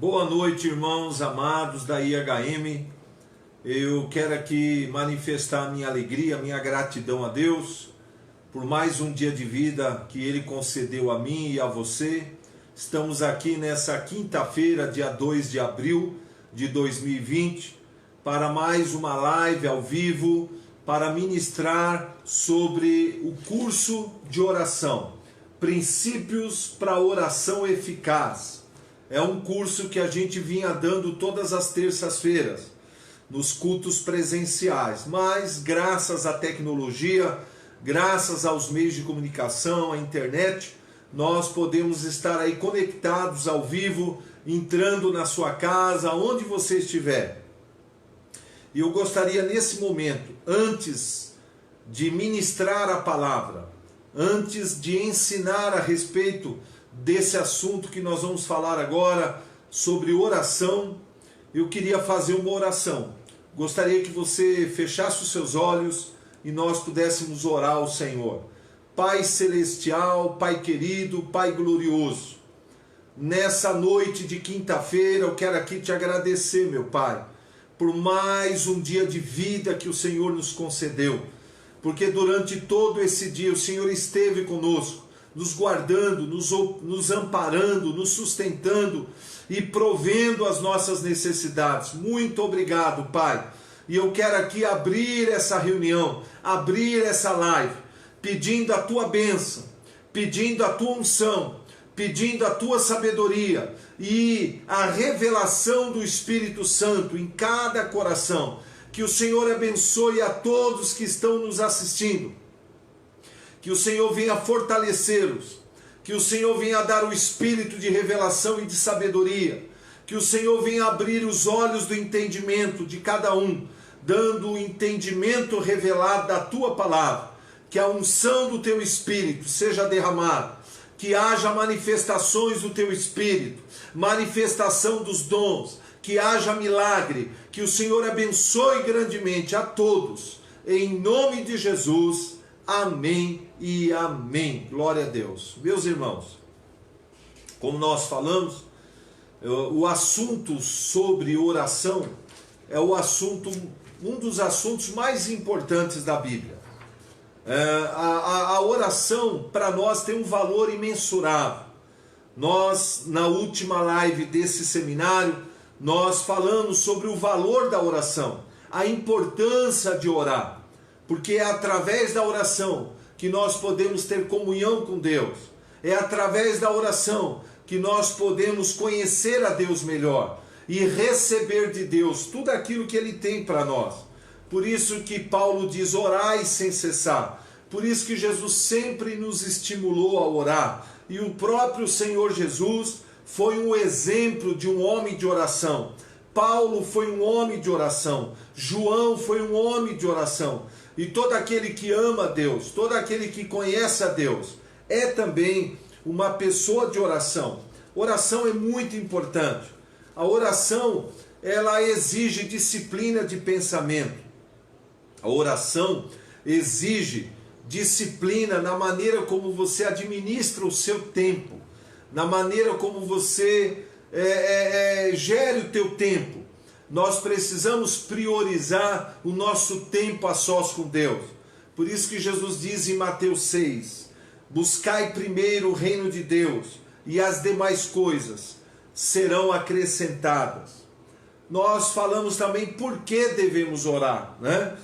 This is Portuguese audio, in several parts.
Boa noite, irmãos amados da IHM. Eu quero aqui manifestar a minha alegria, a minha gratidão a Deus por mais um dia de vida que Ele concedeu a mim e a você. Estamos aqui nessa quinta-feira, dia 2 de abril de 2020, para mais uma live ao vivo, para ministrar sobre o curso de oração, Princípios para Oração Eficaz. É um curso que a gente vinha dando todas as terças-feiras, nos cultos presenciais, mas graças à tecnologia, graças aos meios de comunicação, à internet, nós podemos estar aí conectados ao vivo, entrando na sua casa, onde você estiver. E eu gostaria nesse momento, antes de ministrar a palavra, antes de ensinar a respeito desse assunto que nós vamos falar agora, sobre oração, eu queria fazer uma oração. Gostaria que você fechasse os seus olhos e nós pudéssemos orar ao Senhor. Pai celestial, Pai querido, Pai glorioso, nessa noite de quinta-feira eu quero aqui te agradecer, meu Pai, por mais um dia de vida que o Senhor nos concedeu, porque durante todo esse dia o Senhor esteve conosco, nos guardando, nos amparando, nos sustentando e provendo as nossas necessidades. Muito obrigado, Pai. E eu quero aqui abrir essa reunião, abrir essa live, pedindo a Tua bênção, pedindo a Tua unção, pedindo a Tua sabedoria e a revelação do Espírito Santo em cada coração. Que o Senhor abençoe a todos que estão nos assistindo. Que o Senhor venha fortalecê-los, que o Senhor venha dar o espírito de revelação e de sabedoria, que o Senhor venha abrir os olhos do entendimento de cada um, dando o entendimento revelado da Tua palavra, que a unção do Teu Espírito seja derramada, que haja manifestações do Teu Espírito, manifestação dos dons, que haja milagre, que o Senhor abençoe grandemente a todos, em nome de Jesus. Amém e amém. Glória a Deus. Meus irmãos, como nós falamos, o assunto sobre oração é um dos assuntos mais importantes da Bíblia. A oração para nós tem um valor imensurável. Nós, na última live desse seminário, nós falamos sobre o valor da oração, a importância de orar. Porque é através da oração que nós podemos ter comunhão com Deus. É através da oração que nós podemos conhecer a Deus melhor e receber de Deus tudo aquilo que Ele tem para nós. Por isso que Paulo diz: orai sem cessar. Por isso que Jesus sempre nos estimulou a orar. E o próprio Senhor Jesus foi um exemplo de um homem de oração. Paulo foi um homem de oração. João foi um homem de oração. E todo aquele que ama a Deus, todo aquele que conhece a Deus, é também uma pessoa de oração. Oração é muito importante. A oração, ela exige disciplina de pensamento. A oração exige disciplina na maneira como você administra o seu tempo, na maneira como você gere o teu tempo. Nós precisamos priorizar o nosso tempo a sós com Deus. Por isso que Jesus diz em Mateus 6, buscai primeiro o reino de Deus e as demais coisas serão acrescentadas. Nós falamos também por que devemos orar, né?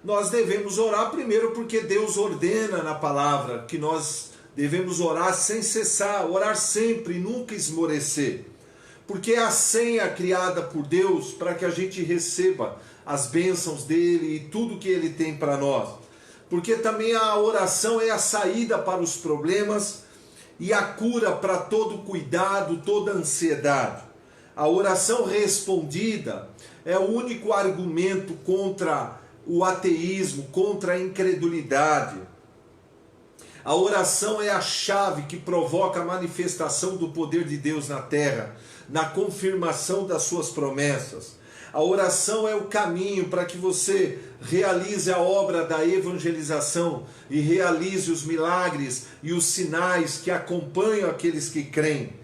Nós devemos orar primeiro porque Deus ordena na palavra que nós devemos orar sem cessar, orar sempre, nunca esmorecer. Porque é a senha criada por Deus para que a gente receba as bênçãos dele e tudo que ele tem para nós. Porque também a oração é a saída para os problemas e a cura para todo cuidado, toda ansiedade. A oração respondida é o único argumento contra o ateísmo, contra a incredulidade. A oração é a chave que provoca a manifestação do poder de Deus na terra, na confirmação das suas promessas. A oração é o caminho para que você realize a obra da evangelização e realize os milagres e os sinais que acompanham aqueles que creem.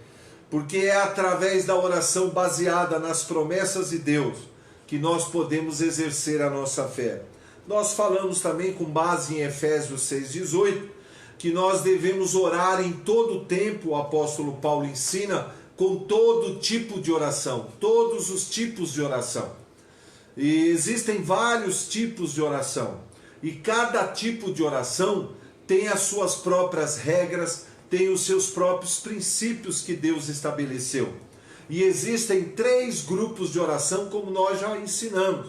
porque é através da oração baseada nas promessas de Deus que nós podemos exercer a nossa fé. Nós falamos também, com base em Efésios 6,18, que nós devemos orar em todo o tempo. O apóstolo Paulo ensina com todo tipo de oração, todos os tipos de oração. E existem vários tipos de oração, e cada tipo de oração tem as suas próprias regras, tem os seus próprios princípios que Deus estabeleceu. E existem 3 grupos de oração, como nós já ensinamos.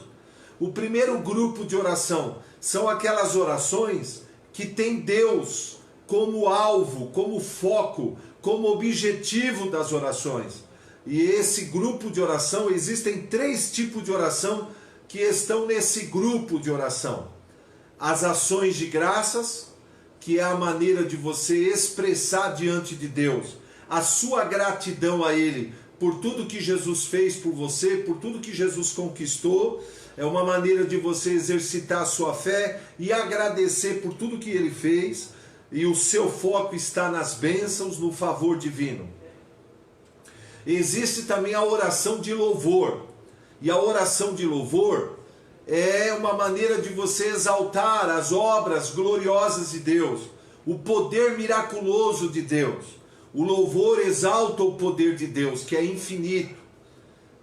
O primeiro grupo de oração são aquelas orações que tem Deus como alvo, como foco, como objetivo das orações. E esse grupo de oração, existem 3 tipos de oração que estão nesse grupo de oração. As ações de graças, que é a maneira de você expressar diante de Deus a sua gratidão a Ele por tudo que Jesus fez por você, por tudo que Jesus conquistou. É uma maneira de você exercitar a sua fé e agradecer por tudo que Ele fez, e o seu foco está nas bênçãos, no favor divino. Existe também a oração de louvor, e a oração de louvor é uma maneira de você exaltar as obras gloriosas de Deus, o poder miraculoso de Deus. O louvor exalta o poder de Deus, que é infinito.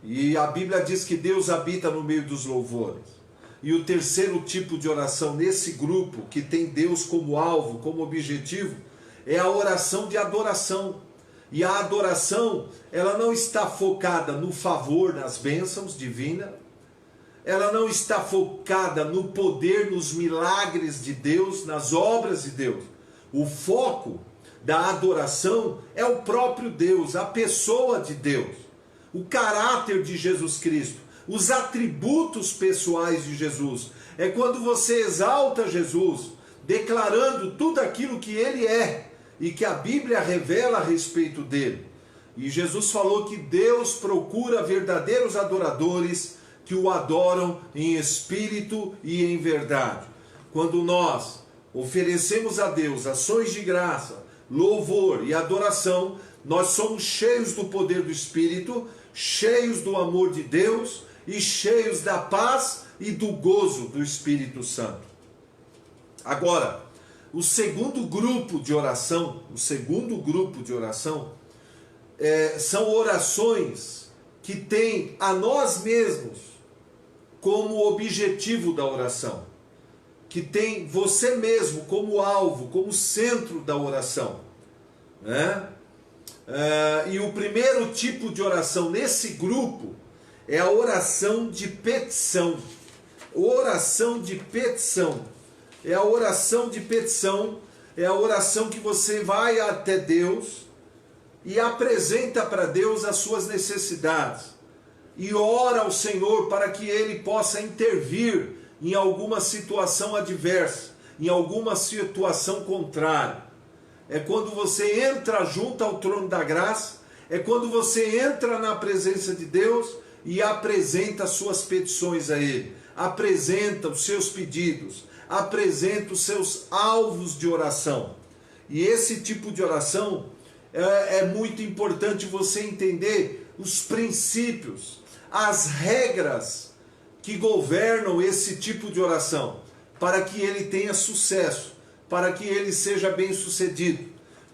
E a Bíblia diz que Deus habita no meio dos louvores. E o terceiro tipo de oração nesse grupo, que tem Deus como alvo, como objetivo, é a oração de adoração. E a adoração, ela não está focada no favor, nas bênçãos divinas. Ela não está focada no poder, nos milagres de Deus, nas obras de Deus. O foco da adoração é o próprio Deus, a pessoa de Deus, o caráter de Jesus Cristo, os atributos pessoais de Jesus. É quando você exalta Jesus, declarando tudo aquilo que Ele é e que a Bíblia revela a respeito dele. E Jesus falou que Deus procura verdadeiros adoradores que o adoram em espírito e em verdade. Quando nós oferecemos a Deus ações de graça, louvor e adoração, nós somos cheios do poder do Espírito, cheios do amor de Deus e cheios da paz e do gozo do Espírito Santo. Agora, o segundo grupo de oração, são orações que têm a nós mesmos como objetivo da oração, que tem você mesmo como alvo, como centro da oração, né? E o primeiro tipo de oração nesse grupo é a oração de petição. Oração de petição. É a oração de petição, é a oração que você vai até Deus e apresenta para Deus as suas necessidades. E ora ao Senhor para que Ele possa intervir em alguma situação adversa, em alguma situação contrária. É quando você entra junto ao trono da graça, é quando você entra na presença de Deus e apresenta as suas petições a Ele, apresenta os seus pedidos, apresenta os seus alvos de oração. E esse tipo de oração é muito importante você entender os princípios, as regras que governam esse tipo de oração, para que ele tenha sucesso, para que ele seja bem sucedido.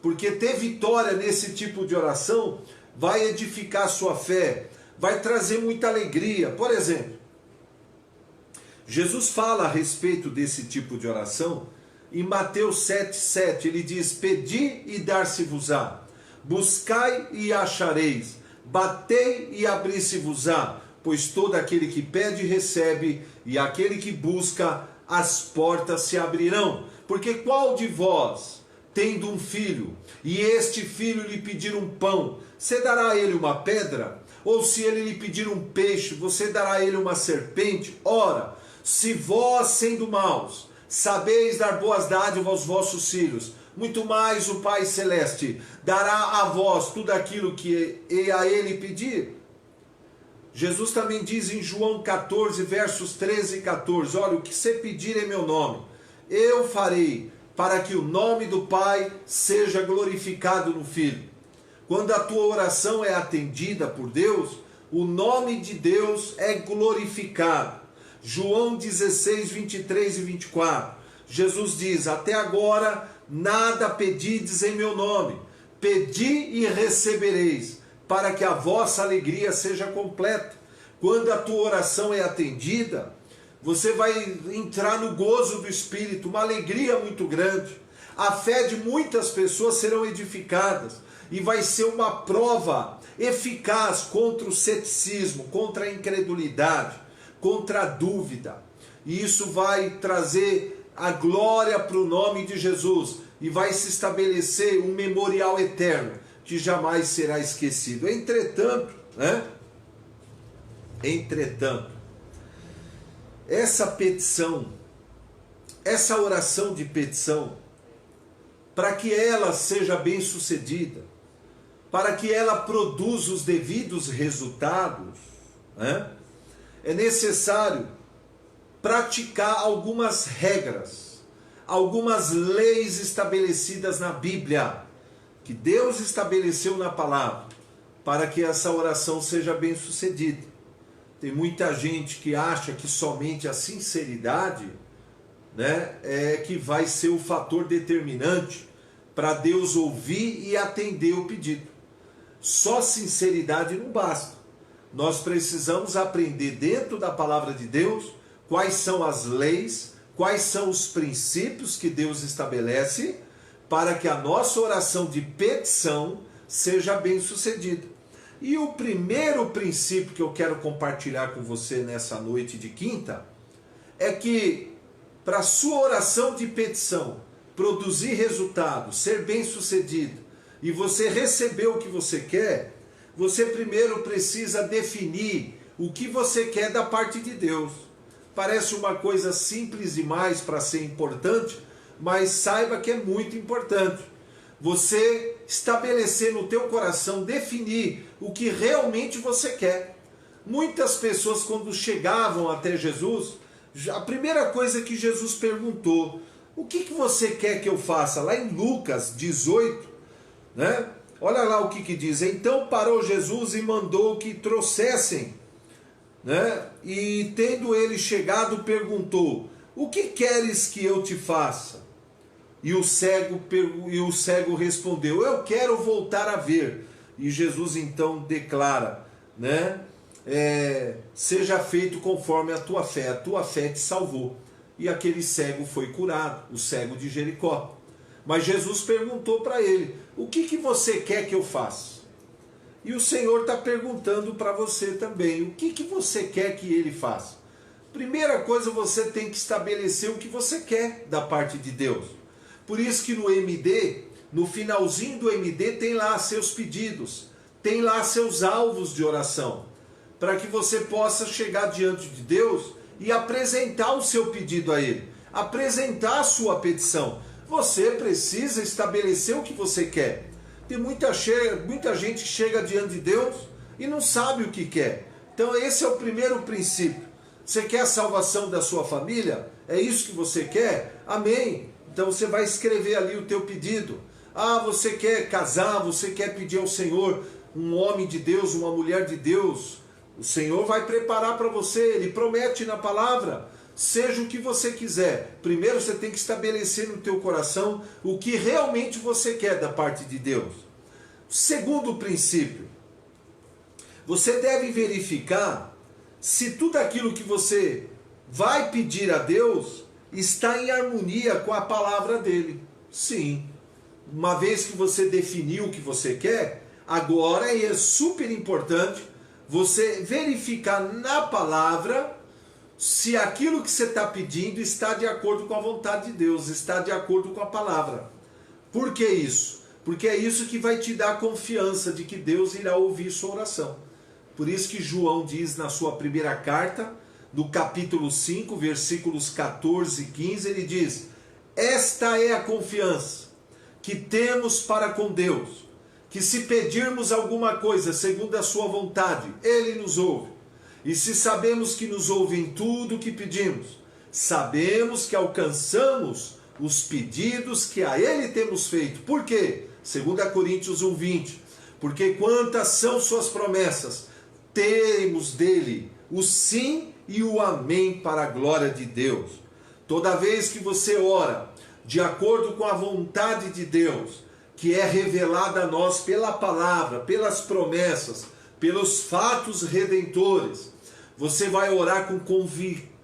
Porque ter vitória nesse tipo de oração vai edificar a sua fé, vai trazer muita alegria. Por exemplo, Jesus fala a respeito desse tipo de oração em Mateus 7,7. Ele diz: pedi e dar-se-vos-á, buscai e achareis, batei e abri-se-vos-á. Pois todo aquele que pede recebe, e aquele que busca, as portas se abrirão. Porque qual de vós, tendo um filho, e este filho lhe pedir um pão, você dará a ele uma pedra? Ou se ele lhe pedir um peixe, você dará a ele uma serpente? Ora, se vós, sendo maus, sabeis dar boas dádivas aos vossos filhos, muito mais o Pai Celeste dará a vós tudo aquilo que a ele pedir. Jesus também diz em João 14, versos 13 e 14, olha, o que você pedir em meu nome, eu farei, para que o nome do Pai seja glorificado no Filho. Quando a tua oração é atendida por Deus, o nome de Deus é glorificado. João 16, 23 e 24. Jesus diz: até agora nada pedides em meu nome. Pedi e recebereis, para que a vossa alegria seja completa. Quando a tua oração é atendida, você vai entrar no gozo do Espírito, uma alegria muito grande. A fé de muitas pessoas serão edificadas e vai ser uma prova eficaz contra o ceticismo, contra a incredulidade, contra a dúvida. E isso vai trazer a glória para o nome de Jesus e vai se estabelecer um memorial eterno que jamais será esquecido. Entretanto, essa petição, essa oração de petição, para que ela seja bem sucedida, para que ela produza os devidos resultados, é necessário praticar algumas regras, algumas leis estabelecidas na Bíblia, que Deus estabeleceu na palavra, para que essa oração seja bem sucedida. Tem muita gente que acha que somente a sinceridade, é que vai ser o fator determinante para Deus ouvir e atender o pedido. Só sinceridade não basta. Nós precisamos aprender dentro da palavra de Deus quais são as leis, quais são os princípios que Deus estabelece para que a nossa oração de petição seja bem sucedida. E o primeiro princípio que eu quero compartilhar com você nessa noite de quinta é que para a sua oração de petição produzir resultado, ser bem sucedido e você receber o que você quer, você primeiro precisa definir o que você quer da parte de Deus. Parece uma coisa simples demais para ser importante, mas saiba que é muito importante. Você estabelecer no teu coração, definir o que realmente você quer. Muitas pessoas, quando chegavam até Jesus, a primeira coisa que Jesus perguntou: o que você quer que eu faça? Lá em Lucas 18, olha lá o que diz. Então parou Jesus e mandou que trouxessem, e tendo ele chegado, perguntou: o que queres que eu te faça? E o cego respondeu: eu quero voltar a ver. E Jesus então declara, seja feito conforme a tua fé te salvou. E aquele cego foi curado, o cego de Jericó. Mas Jesus perguntou para ele: o que você quer que eu faça? E o Senhor está perguntando para você também: o que você quer que ele faça? Primeira coisa, você tem que estabelecer o que você quer da parte de Deus. Por isso que no MD, no finalzinho do MD, tem lá seus pedidos, tem lá seus alvos de oração, para que você possa chegar diante de Deus e apresentar o seu pedido a Ele, apresentar a sua petição. Você precisa estabelecer o que você quer. Tem muita gente que chega diante de Deus e não sabe o que quer. Então esse é o primeiro princípio. Você quer a salvação da sua família? É isso que você quer? Amém. Então você vai escrever ali o teu pedido. Você quer casar, você quer pedir ao Senhor um homem de Deus, uma mulher de Deus. O Senhor vai preparar para você, Ele promete na palavra. Seja o que você quiser. Primeiro você tem que estabelecer no teu coração o que realmente você quer da parte de Deus. Segundo princípio, você deve verificar se tudo aquilo que você vai pedir a Deus está em harmonia com a palavra dele. Sim. Uma vez que você definiu o que você quer, agora é super importante você verificar na palavra se aquilo que você está pedindo está de acordo com a vontade de Deus, está de acordo com a palavra. Por que isso? Porque é isso que vai te dar confiança de que Deus irá ouvir sua oração. Por isso que João diz na sua primeira carta, no capítulo 5, versículos 14 e 15, ele diz: esta é a confiança que temos para com Deus, que se pedirmos alguma coisa segundo a sua vontade, Ele nos ouve. E se sabemos que nos ouve em tudo o que pedimos, sabemos que alcançamos os pedidos que a Ele temos feito. Por quê? 2 Coríntios 1:20. porque quantas são suas promessas, temos dele o sim e o amém para a glória de Deus. Toda vez que você ora de acordo com a vontade de Deus, que é revelada a nós pela palavra, pelas promessas, pelos fatos redentores, você vai orar com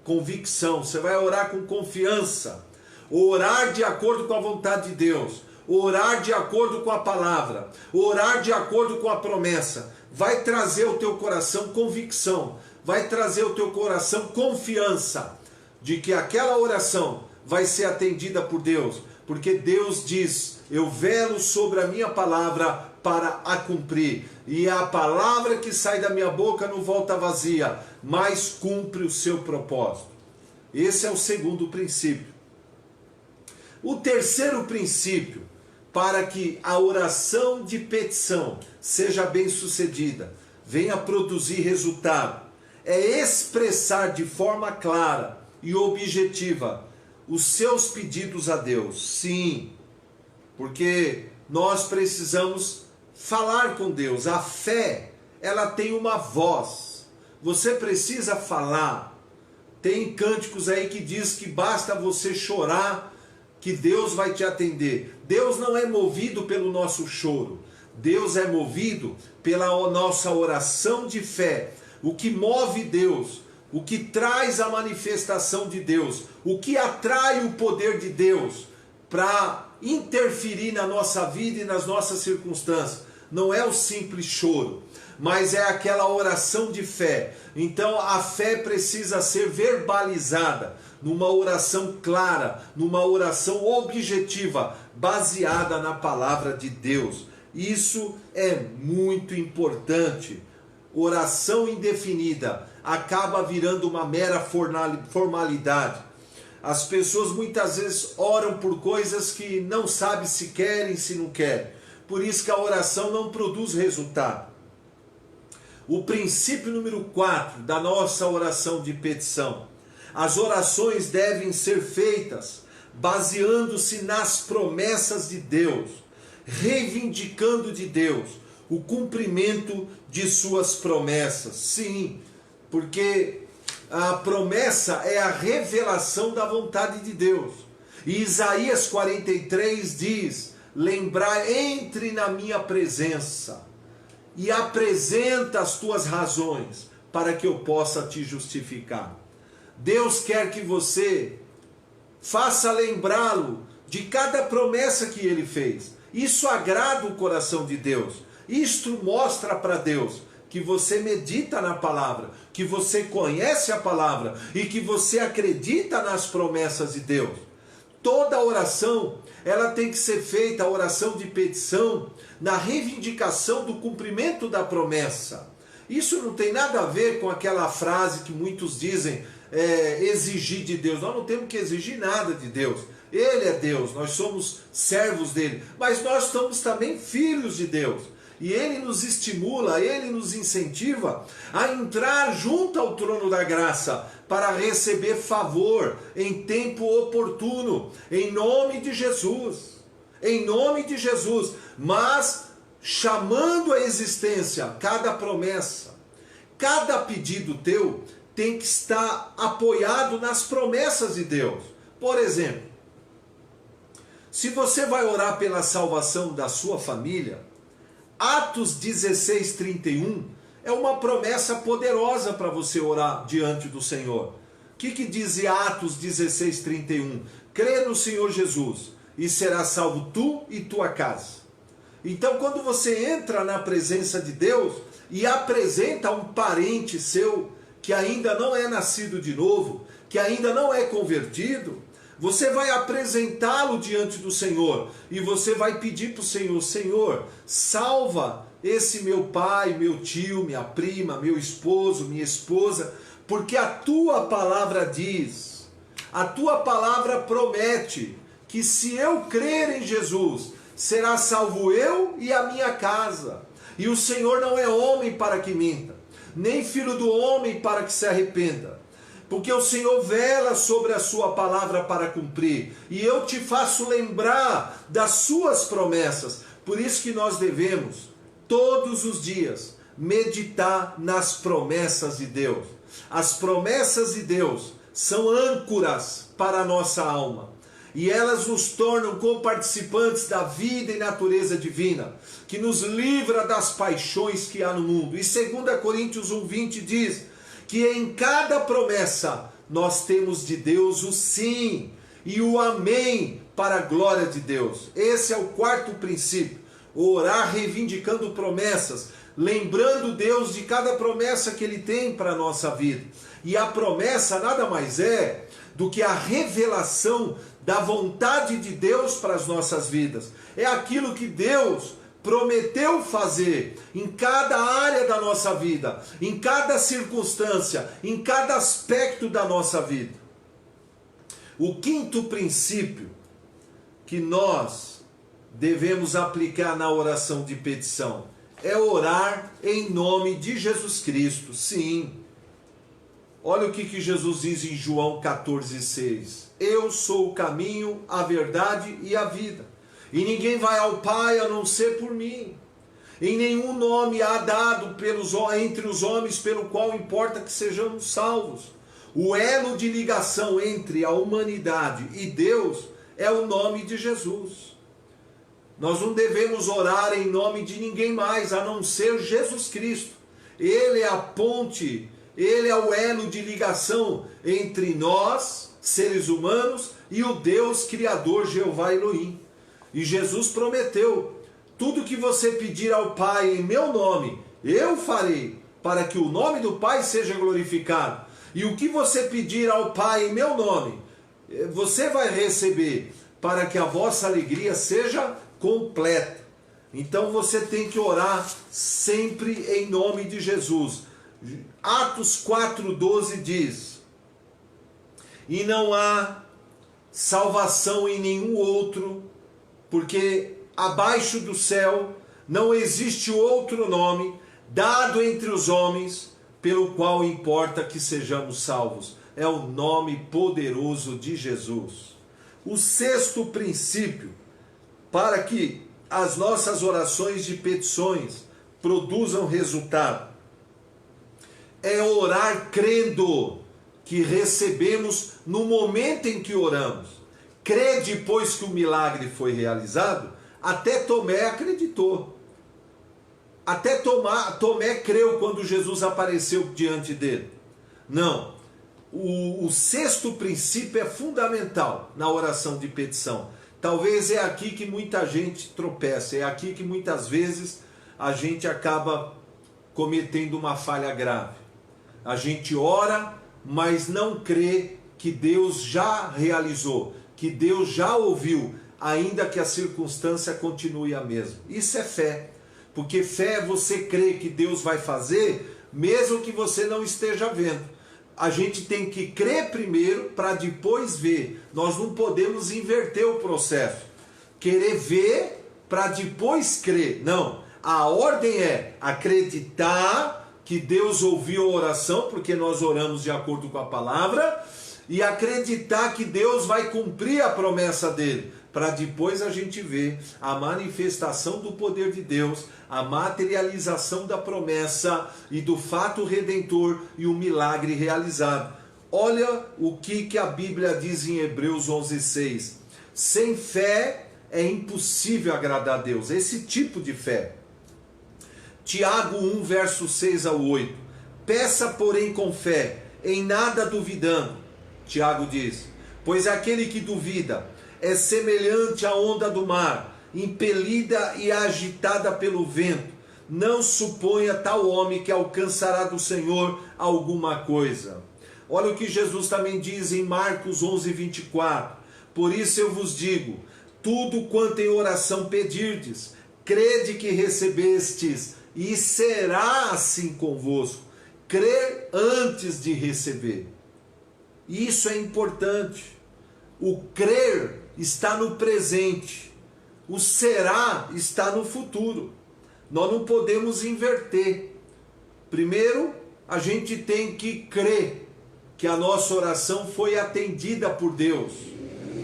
convicção, você vai orar com confiança. Orar de acordo com a vontade de Deus, orar de acordo com a palavra, orar de acordo com a promessa, vai trazer ao teu coração convicção, vai trazer ao teu coração confiança de que aquela oração vai ser atendida por Deus, porque Deus diz: eu velo sobre a minha palavra para a cumprir, e a palavra que sai da minha boca não volta vazia, mas cumpre o seu propósito. Esse é o segundo princípio. O terceiro princípio, para que a oração de petição seja bem sucedida, venha produzir resultado, é expressar de forma clara e objetiva os seus pedidos a Deus. Sim, porque nós precisamos falar com Deus. A fé, ela tem uma voz. Você precisa falar. Tem cânticos aí que diz que basta você chorar que Deus vai te atender. Deus não é movido pelo nosso choro. Deus é movido pela nossa oração de fé. O que move Deus, o que traz a manifestação de Deus, o que atrai o poder de Deus para interferir na nossa vida e nas nossas circunstâncias, não é o simples choro, mas é aquela oração de fé. Então a fé precisa ser verbalizada numa oração clara, numa oração objetiva, baseada na palavra de Deus. Isso é muito importante. Oração indefinida acaba virando uma mera formalidade. As pessoas muitas vezes oram por coisas que não sabem se querem, se não querem. Por isso que a oração não produz resultado. O princípio número 4 da nossa oração de petição: as orações devem ser feitas baseando-se nas promessas de Deus, reivindicando de Deus o cumprimento de suas promessas. Sim, porque a promessa é a revelação da vontade de Deus. E Isaías 43 diz: lembrar, entre na minha presença e apresenta as tuas razões para que eu possa te justificar. Deus quer que você faça lembrá-lo de cada promessa que ele fez. Isso agrada o coração de Deus. Isto mostra para Deus que você medita na palavra, que você conhece a palavra e que você acredita nas promessas de Deus. Toda oração, ela tem que ser feita, a oração de petição, na reivindicação do cumprimento da promessa. Isso não tem nada a ver com aquela frase que muitos dizem, exigir de Deus. Nós não temos que exigir nada de Deus. Ele é Deus, nós somos servos dele, mas nós somos também filhos de Deus. E ele nos estimula, ele nos incentiva a entrar junto ao trono da graça para receber favor em tempo oportuno, em nome de Jesus. Em nome de Jesus. Mas chamando à existência cada promessa, cada pedido teu tem que estar apoiado nas promessas de Deus. Por exemplo, se você vai orar pela salvação da sua família, Atos 16:31 é uma promessa poderosa para você orar diante do Senhor. O que diz Atos 16:31? Crê no Senhor Jesus e serás salvo tu e tua casa. Então, quando você entra na presença de Deus e apresenta um parente seu que ainda não é nascido de novo, que ainda não é convertido, você vai apresentá-lo diante do Senhor e você vai pedir para o Senhor: Senhor, salva esse meu pai, meu tio, minha prima, meu esposo, minha esposa, porque a tua palavra diz, a tua palavra promete que se eu crer em Jesus, será salvo eu e a minha casa. E o Senhor não é homem para que minta, nem filho do homem para que se arrependa. Porque o Senhor vela sobre a sua palavra para cumprir. E eu te faço lembrar das suas promessas. Por isso que nós devemos todos os dias, meditar nas promessas de Deus. As promessas de Deus são âncoras para a nossa alma, e elas nos tornam coparticipantes da vida e natureza divina, que nos livra das paixões que há no mundo. E 2 Coríntios 1:20 diz que em cada promessa nós temos de Deus o sim e o amém para a glória de Deus. Esse é o quarto princípio: orar reivindicando promessas, lembrando Deus de cada promessa que Ele tem para a nossa vida. E a promessa nada mais é do que a revelação da vontade de Deus para as nossas vidas. É aquilo que Deus prometeu fazer em cada área da nossa vida, em cada circunstância, em cada aspecto da nossa vida. O quinto princípio que nós devemos aplicar na oração de petição é orar em nome de Jesus Cristo. Sim. Olha o que Jesus diz em João 14,6. Eu sou o caminho, a verdade e a vida. E ninguém vai ao Pai a não ser por mim. Em nenhum nome há dado entre os homens pelo qual importa que sejamos salvos. O elo de ligação entre a humanidade e Deus é o nome de Jesus. Nós não devemos orar em nome de ninguém mais a não ser Jesus Cristo. Ele é a ponte, Ele é o elo de ligação entre nós, seres humanos, e o Deus Criador, Jeová Elohim. E Jesus prometeu: tudo que você pedir ao Pai em meu nome, eu farei, para que o nome do Pai seja glorificado. E o que você pedir ao Pai em meu nome, você vai receber, para que a vossa alegria seja completa. Então você tem que orar sempre em nome de Jesus. Atos 4,12 diz: e não há salvação em nenhum outro, porque abaixo do céu não existe outro nome dado entre os homens pelo qual importa que sejamos salvos. É o nome poderoso de Jesus. O sexto princípio para que as nossas orações de petições produzam resultado é orar crendo que recebemos no momento em que oramos. Crede, pois, que o milagre foi realizado. Até Tomé acreditou. Até Tomé creu quando Jesus apareceu diante dele. Não. O sexto princípio é fundamental na oração de petição. Talvez é aqui que muita gente tropeça. É aqui que muitas vezes a gente acaba cometendo uma falha grave. A gente ora, mas não crê que Deus já realizou, que Deus já ouviu, ainda que a circunstância continue a mesma. Isso é fé, porque fé é você crer que Deus vai fazer, mesmo que você não esteja vendo. A gente tem que crer primeiro para depois ver. Nós não podemos inverter o processo. Querer ver para depois crer. Não, a ordem é acreditar que Deus ouviu a oração, porque nós oramos de acordo com a palavra, e acreditar que Deus vai cumprir a promessa dele, para depois a gente ver a manifestação do poder de Deus, a materialização da promessa e do fato redentor e o milagre realizado. Olha o que a Bíblia diz em Hebreus 11:6. Sem fé é impossível agradar a Deus. Esse tipo de fé. Tiago 1, versos 6 ao 8. Peça, porém, com fé, em nada duvidando. Tiago diz: pois aquele que duvida é semelhante à onda do mar, impelida e agitada pelo vento. Não suponha tal homem que alcançará do Senhor alguma coisa. Olha o que Jesus também diz em Marcos 11:24. Por isso eu vos digo, tudo quanto em oração pedirdes, crede que recebestes, e será assim convosco. Crer antes de receber. Isso é importante. O crer está no presente. O será está no futuro. Nós não podemos inverter. Primeiro, a gente tem que crer que a nossa oração foi atendida por Deus,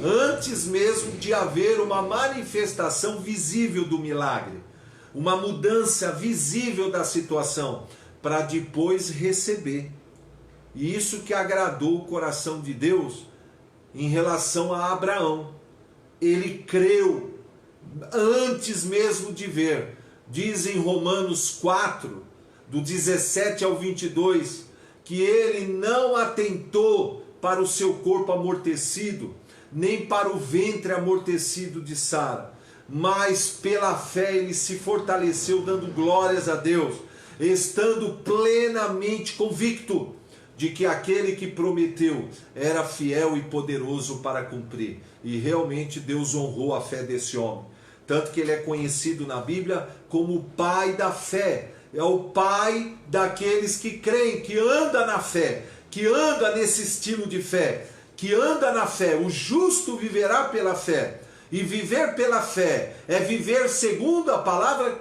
antes mesmo de haver uma manifestação visível do milagre. uma mudança visível da situação, para depois receber. E isso que agradou o coração de Deus em relação a Abraão. Ele creu antes mesmo de ver. Diz em Romanos 4, do 17 ao 22, que ele não atentou para o seu corpo amortecido, nem para o ventre amortecido de Sara, mas pela fé ele se fortaleceu, dando glórias a Deus, estando plenamente convicto de que aquele que prometeu era fiel e poderoso para cumprir. E realmente Deus honrou a fé desse homem. Tanto que ele é conhecido na Bíblia como o pai da fé. É o pai daqueles que creem, que anda na fé, que anda nesse estilo de fé, que anda na fé. O justo viverá pela fé. E viver pela fé é viver segundo a palavra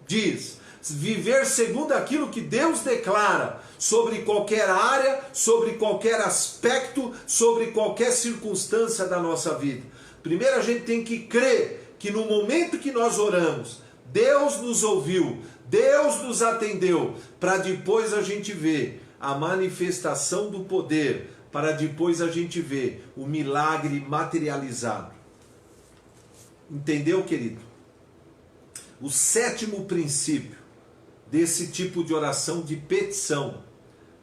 diz. Viver segundo aquilo que Deus declara sobre qualquer área, sobre qualquer aspecto, sobre qualquer circunstância da nossa vida. Primeiro a gente tem que crer que no momento que nós oramos, Deus nos ouviu, Deus nos atendeu, para depois a gente ver a manifestação do poder, para depois a gente ver o milagre materializado. Entendeu, querido? O 7º princípio desse tipo de oração de petição,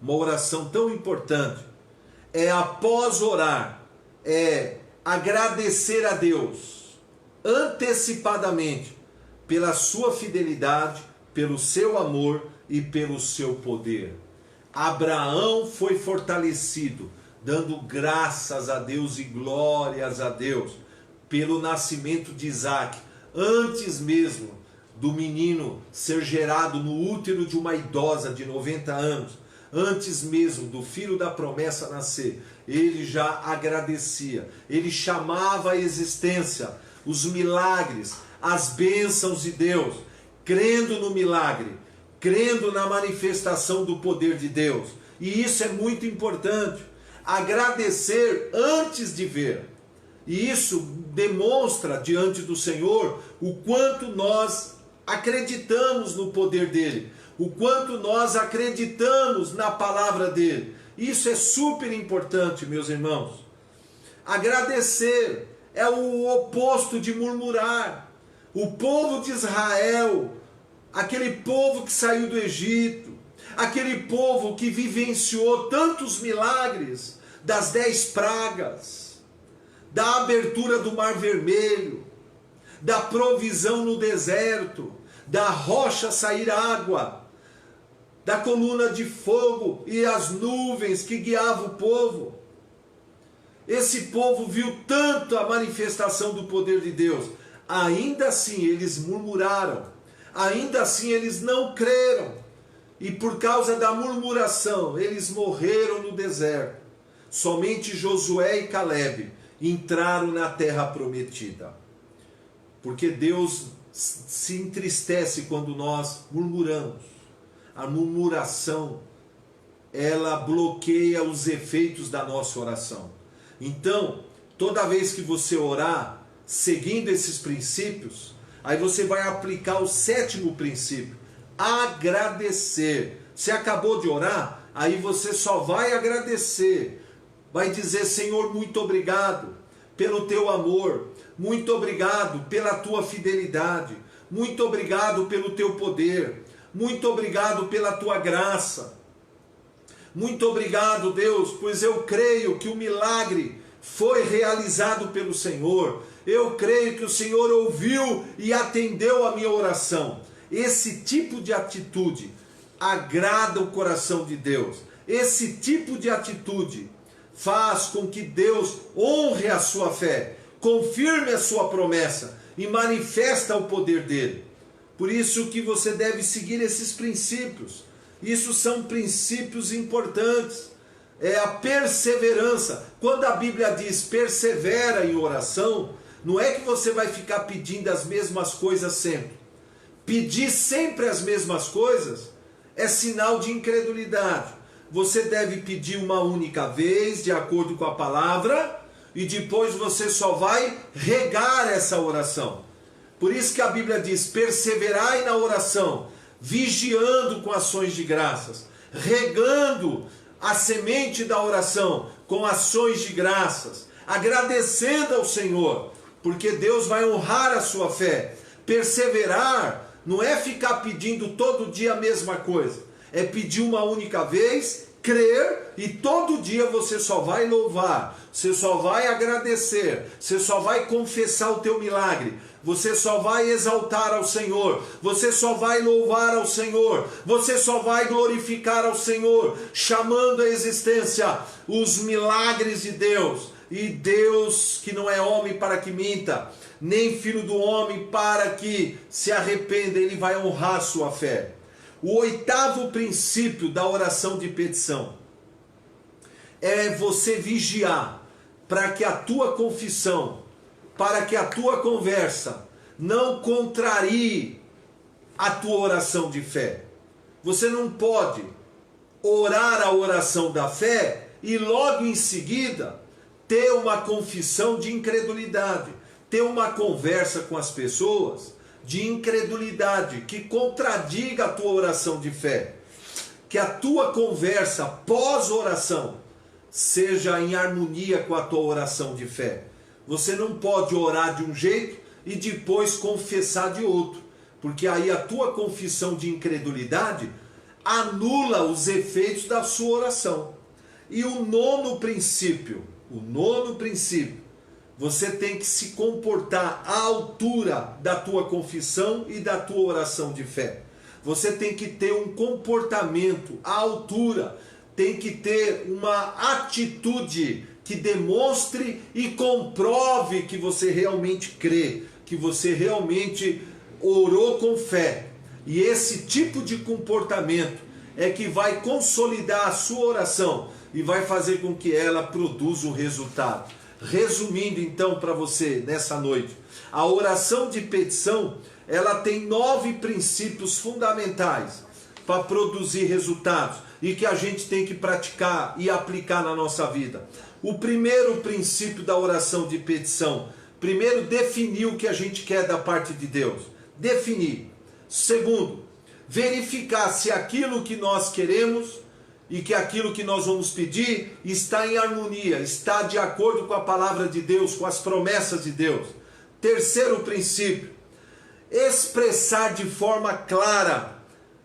uma oração tão importante, é após orar, é agradecer a Deus antecipadamente pela sua fidelidade, pelo seu amor e pelo seu poder. Abraão foi fortalecido, dando graças a Deus e glórias a Deus pelo nascimento de Isaac, antes mesmo do menino ser gerado no útero de uma idosa de 90 anos, antes mesmo do filho da promessa nascer, ele já agradecia, ele chamava à existência os milagres, as bênçãos de Deus, crendo no milagre, crendo na manifestação do poder de Deus. E isso é muito importante, agradecer antes de ver. E isso demonstra diante do Senhor o quanto nós acreditamos no poder dele, o quanto nós acreditamos na palavra dele. Isso é super importante, meus irmãos. Agradecer é o oposto de murmurar. O povo de Israel, aquele povo que saiu do Egito, aquele povo que vivenciou tantos milagres, das 10 pragas, da abertura do Mar Vermelho, da provisão no deserto, da rocha sair água, da coluna de fogo e as nuvens que guiavam o povo. Esse povo viu tanto a manifestação do poder de Deus, ainda assim eles murmuraram, ainda assim eles não creram, e por causa da murmuração eles morreram no deserto. Somente Josué e Calebe entraram na terra prometida, porque Deus se entristece quando nós murmuramos. A murmuração, ela bloqueia os efeitos da nossa oração. Então, toda vez que você orar, seguindo esses princípios, aí você vai aplicar o 7º princípio, agradecer. Você acabou de orar, aí você só vai agradecer, vai dizer: Senhor, muito obrigado pelo teu amor, muito obrigado pela tua fidelidade, muito obrigado pelo teu poder, muito obrigado pela tua graça, muito obrigado, Deus, pois eu creio que o milagre foi realizado pelo Senhor, eu creio que o Senhor ouviu e atendeu a minha oração. Esse tipo de atitude agrada o coração de Deus, esse tipo de atitude faz com que Deus honre a sua fé, confirme a sua promessa e manifesta o poder dele. Por isso que você deve seguir esses princípios. Isso são princípios importantes. É a perseverança. Quando a Bíblia diz persevera em oração, não é que você vai ficar pedindo as mesmas coisas sempre. Pedir sempre as mesmas coisas é sinal de incredulidade. Você deve pedir uma única vez, de acordo com a palavra, e depois você só vai regar essa oração. Por isso que a Bíblia diz: perseverai na oração, vigiando com ações de graças, regando a semente da oração com ações de graças, agradecendo ao Senhor, porque Deus vai honrar a sua fé. Perseverar não é ficar pedindo todo dia a mesma coisa, é pedir uma única vez, crer, e todo dia você só vai louvar, você só vai agradecer, você só vai confessar o teu milagre, você só vai exaltar ao Senhor, você só vai louvar ao Senhor, você só vai glorificar ao Senhor, chamando à existência os milagres de Deus. E Deus, que não é homem para que minta, nem filho do homem para que se arrependa, Ele vai honrar a sua fé. O 8º princípio da oração de petição é você vigiar para que a tua confissão, para que a tua conversa não contrarie a tua oração de fé. Você não pode orar a oração da fé e logo em seguida ter uma confissão de incredulidade, ter uma conversa com as pessoas de incredulidade que contradiga a tua oração de fé. Que a tua conversa pós-oração seja em harmonia com a tua oração de fé. Você não pode orar de um jeito e depois confessar de outro, porque aí a tua confissão de incredulidade anula os efeitos da sua oração. E o nono princípio, você tem que se comportar à altura da tua confissão e da tua oração de fé. Você tem que ter um comportamento à altura, tem que ter uma atitude que demonstre e comprove que você realmente crê, que você realmente orou com fé. E esse tipo de comportamento é que vai consolidar a sua oração e vai fazer com que ela produza um resultado. Resumindo então para você nessa noite, a oração de petição, ela tem 9 princípios fundamentais para produzir resultados e que a gente tem que praticar e aplicar na nossa vida. O primeiro princípio da oração de petição, primeiro, definir o que a gente quer da parte de Deus. Definir. Segundo, verificar se aquilo que nós queremos e que aquilo que nós vamos pedir está em harmonia, está de acordo com a palavra de Deus, com as promessas de Deus. Terceiro princípio, expressar de forma clara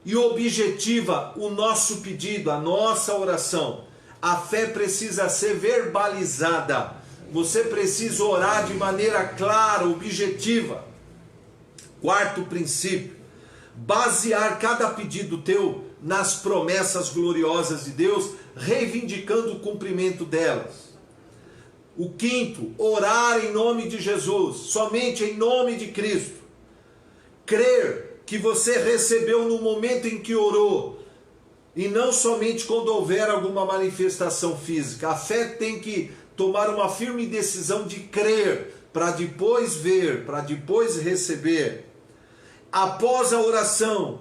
e objetiva o nosso pedido, a nossa oração. A fé precisa ser verbalizada. Você precisa orar de maneira clara, objetiva. Quarto princípio, basear cada pedido teu nas promessas gloriosas de Deus, reivindicando o cumprimento delas. O quinto, orar em nome de Jesus, somente em nome de Cristo. Crer que você recebeu no momento em que orou, e não somente quando houver alguma manifestação física. A fé tem que tomar uma firme decisão de crer, para depois ver, para depois receber. Após a oração,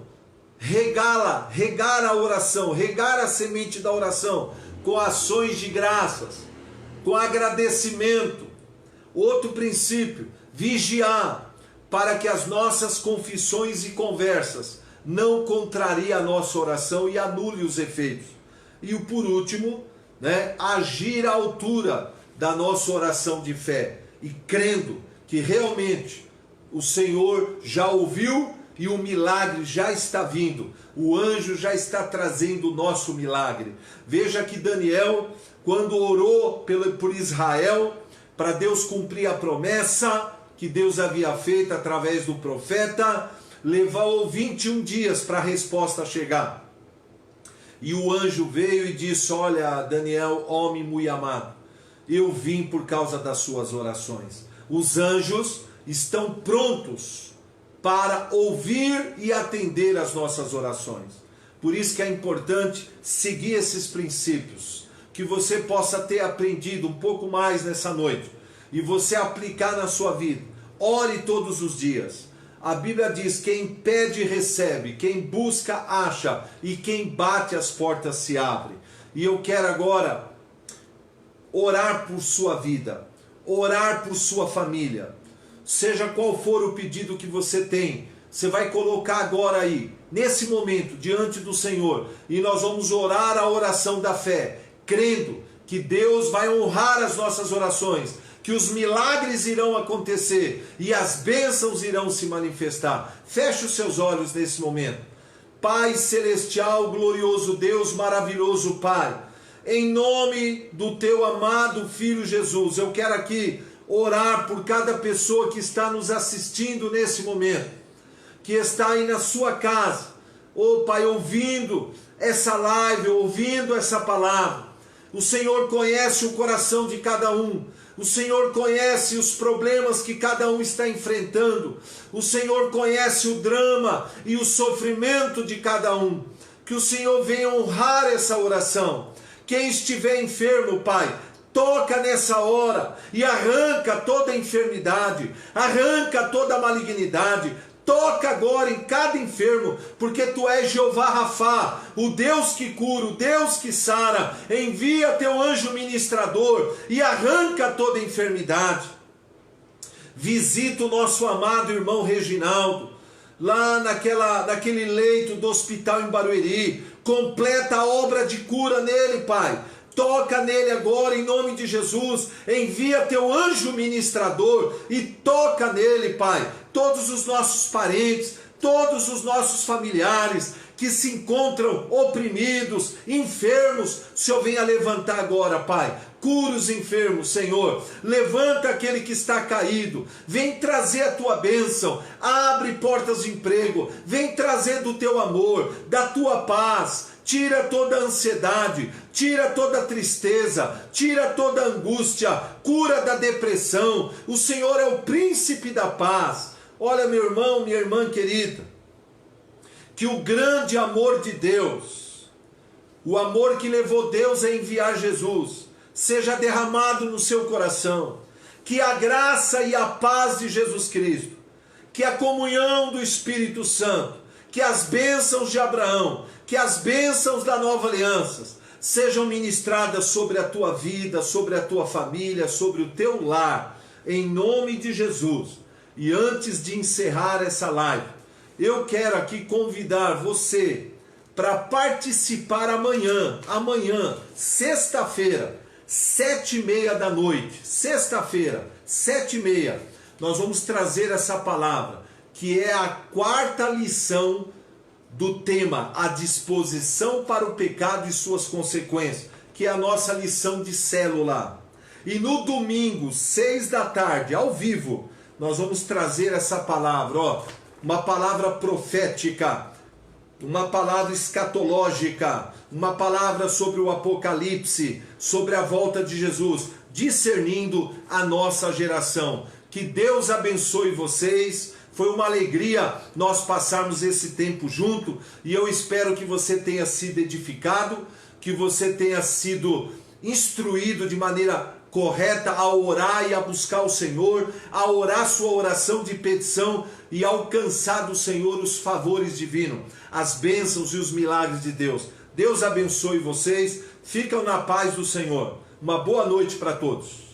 regar a oração, regar a semente da oração com ações de graças, com agradecimento. Outro princípio, vigiar para que as nossas confissões e conversas não contrariem a nossa oração e anule os efeitos. E por último, agir à altura da nossa oração de fé e crendo que realmente o Senhor já ouviu e o milagre já está vindo. O anjo já está trazendo o nosso milagre. Veja que Daniel, quando orou por Israel, para Deus cumprir a promessa que Deus havia feito através do profeta, levou 21 dias para a resposta chegar. E o anjo veio e disse: olha, Daniel, homem muito amado, eu vim por causa das suas orações. Os anjos estão prontos para ouvir e atender as nossas orações. Por isso que é importante seguir esses princípios, que você possa ter aprendido um pouco mais nessa noite, e você aplicar na sua vida. Ore todos os dias. A Bíblia diz: quem pede recebe, quem busca acha, e quem bate as portas se abre. E eu quero agora orar por sua vida, orar por sua família. seja qual for o pedido que você tem, você vai colocar agora aí, nesse momento, diante do Senhor, e nós vamos orar a oração da fé, crendo que Deus vai honrar as nossas orações, que os milagres irão acontecer e as bênçãos irão se manifestar. Feche os seus olhos nesse momento. Pai celestial, glorioso Deus, maravilhoso Pai, em nome do teu amado Filho Jesus, eu quero aqui orar por cada pessoa que está nos assistindo nesse momento, que está aí na sua casa, Pai, ouvindo essa live, ouvindo essa palavra. O Senhor conhece o coração de cada um, o Senhor conhece os problemas que cada um está enfrentando, o Senhor conhece o drama e o sofrimento de cada um. Que o Senhor venha honrar essa oração. Quem estiver enfermo, Pai, toca nessa hora e arranca toda a enfermidade, arranca toda a malignidade. Toca agora em cada enfermo, porque Tu és Jeová Rafá, o Deus que cura, o Deus que sara. Envia Teu anjo ministrador e arranca toda a enfermidade. Visita o nosso amado irmão Reginaldo, lá naquele leito do hospital em Barueri. Completa a obra de cura nele, Pai. Toca nele agora em nome de Jesus. Envia Teu anjo ministrador e toca nele, Pai. Todos os nossos parentes, todos os nossos familiares que se encontram oprimidos, enfermos, o Senhor venha levantar agora, Pai. Cura os enfermos, Senhor. Levanta aquele que está caído. Vem trazer a Tua bênção. Abre portas de emprego. Vem trazer do Teu amor, da Tua paz. Tira toda a ansiedade, tira toda a tristeza, tira toda a angústia, cura da depressão. O Senhor é o príncipe da paz. Olha, meu irmão, minha irmã querida, que o grande amor de Deus, o amor que levou Deus a enviar Jesus, seja derramado no seu coração. Que a graça e a paz de Jesus Cristo, que a comunhão do Espírito Santo, que as bênçãos de Abraão, que as bênçãos da nova aliança sejam ministradas sobre a tua vida, sobre a tua família, sobre o teu lar, em nome de Jesus. E antes de encerrar essa live, eu quero aqui convidar você para participar amanhã, sexta-feira, 7h30 da noite, sexta-feira, 7h30, nós vamos trazer essa palavra, que é a quarta lição do tema A Disposição para o Pecado e Suas Consequências, que é a nossa lição de célula. E no domingo, 6 da tarde, ao vivo, nós vamos trazer essa palavra, uma palavra profética, uma palavra escatológica, uma palavra sobre o Apocalipse, sobre a volta de Jesus, discernindo a nossa geração. Que Deus abençoe vocês. Foi uma alegria nós passarmos esse tempo junto e eu espero que você tenha sido edificado, que você tenha sido instruído de maneira correta a orar e a buscar o Senhor, a orar sua oração de petição e alcançar do Senhor os favores divinos, as bênçãos e os milagres de Deus. Deus abençoe vocês, ficam na paz do Senhor. Uma boa noite para todos.